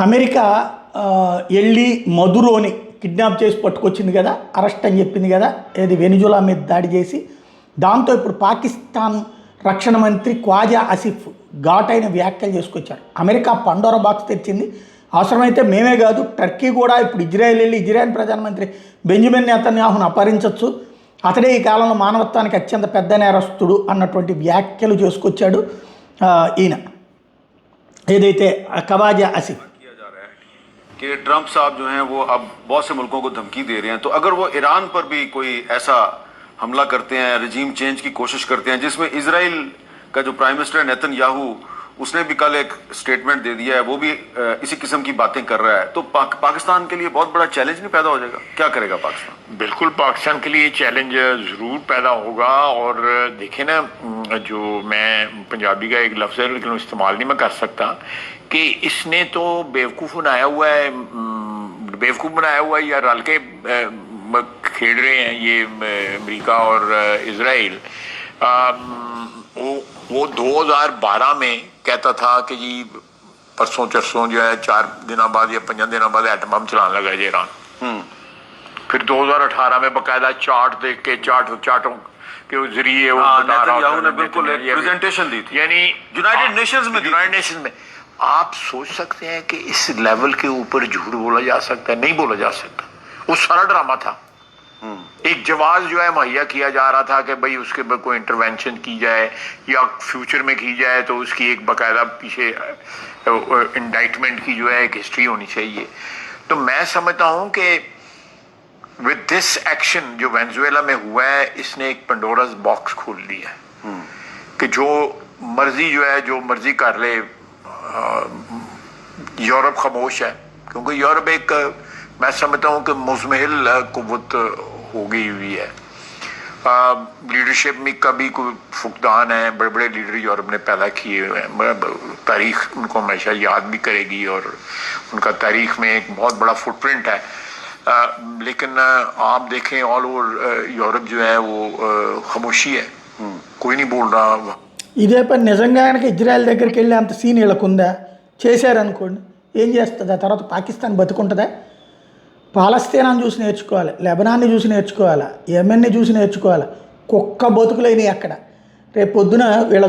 America వెళ్ళి మదురోని kidnap చేసి పట్టుకొచ్చింది కదా, అరెస్ట్ అని చెప్పింది కదా, ఏది వెనిజులా మీద దాడి చేసి. దాంతో ఇప్పుడు పాకిస్తాన్ రక్షణ మంత్రి ఖ్వాజా ఆసిఫ్ ఘాటైన వ్యాఖ్యలు చేసుకొచ్చారు. అమెరికా పండోర బాక్స్ తెచ్చింది, అవసరమైతే మేమే కాదు టర్కీ కూడా ఇప్పుడు ఇజ్రాయెల్ వెళ్ళి ఇజ్రాయెల్ ప్రధానమంత్రి బెంజమిన్ నెతన్యాహును అపహరించవచ్చు, అతడే ఈ కాలంలో మానవత్వానికి అత్యంత పెద్ద నేరస్తుడు అన్నటువంటి వ్యాఖ్యలు చేసుకొచ్చాడు ఈయన ఏదైతే ఖ్వాజా ఆసిఫ్. कि ट्रंप साहब जो हैं वो अब बहुत से मुल्कों को धमकी दे रहे हैं, तो अगर वो ईरान पर भी कोई ऐसा हमला करते हैं, रजीम चेंज की कोशिश करते हैं, जिसमें इजराइल का जो प्राइम मिनिस्टर नेतन्याहू उसने भी कल एक स्टेटमेंट दे दिया है, वो भी इसी किस्म की बातें कर रहा है, तो पाकिस्तान के लिए बहुत बड़ा चैलेंज नहीं पैदा हो जाएगा? क्या करेगा पाकिस्तान? बिल्कुल पाकिस्तान के लिए चैलेंज ज़रूर पैदा होगा। और देखें ना, जो मैं पंजाबी का एक लफ्ज़ है लेकिन इस्तेमाल नहीं मैं कर सकता, कि इसने तो बेवकूफ़ बनाया हुआ है या रल के खेल रहे हैं ये अमेरिका और इजराइल। वो 2012 में कहता था कि जी परसों चरसों जो है 4 दिन बाद या 5 दिन बाद एटम बम चलाने लगा है ईरान। फिर 2018 में बकायदा चार्ट देख के चार्टों के जरिए वो बता रहा ने बिल्कुल एक प्रेजेंटेशन दी थी, यानी यूनाइटेड नेशंस में। आप सोच सकते हैं कि इस लेवल के ऊपर झूठ बोला जा सकता है? नहीं बोला जा सकता। वो सारा ड्रामा था। एक जवाब जो है मुहैया किया जा रहा था कि भाई उसके ऊपर कोई इंटरवेंशन की जाए या फ्यूचर में की जाए तो उसकी एक बाकायदा पीछे इंडाइटमेंट की जो है एक हिस्ट्री होनी चाहिए। तो मैं समझता हूँ कि विद दिस एक्शन जो वेनेजुएला में हुआ है, इसने एक पंडोरास बॉक्स खोल दिया है कि जो मर्जी कर ले। यूरोप खामोश है क्योंकि यूरोप एक मैं समझता हूँ कि मुज़महिल कुव्वत हो गई हुई है। लीडरशिप में कभी कोई फुकदान है, बड़े बड़े लीडर यूरोप ने पैदा किए हुए हैं, तारीख उनको हमेशा याद भी करेगी और उनका तारीख में एक बहुत बड़ा फुटप्रिंट है। लेकिन आप देखें ऑल ओवर यूरोप जो है वो खामोशी है, कोई नहीं बोल रहा। ఇదే పని నిజంగా కనుక ఇజ్రాయెల్ దగ్గరికి వెళ్ళి అంత సీన్ వీళ్ళకుందా చేశారనుకోండి, ఏం చేస్తుంది? ఆ తర్వాత పాకిస్తాన్ బతుకుంటుందా? పాలస్తీనాన్ని చూసి నేర్చుకోవాలి, లెబనాన్ని చూసి నేర్చుకోవాలా, యెమెన్ని చూసి నేర్చుకోవాలా. కుక్క బతుకులైనవి అక్కడ. రేపు పొద్దున వీళ్ళ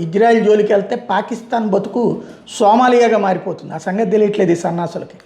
ఇజ్రాయెల్ జోలికి వెళ్తే పాకిస్తాన్ బతుకు సోమాలియాగా మారిపోతుంది. ఆ సంగతి తెలియట్లేదు ఈ సన్నాసులకి.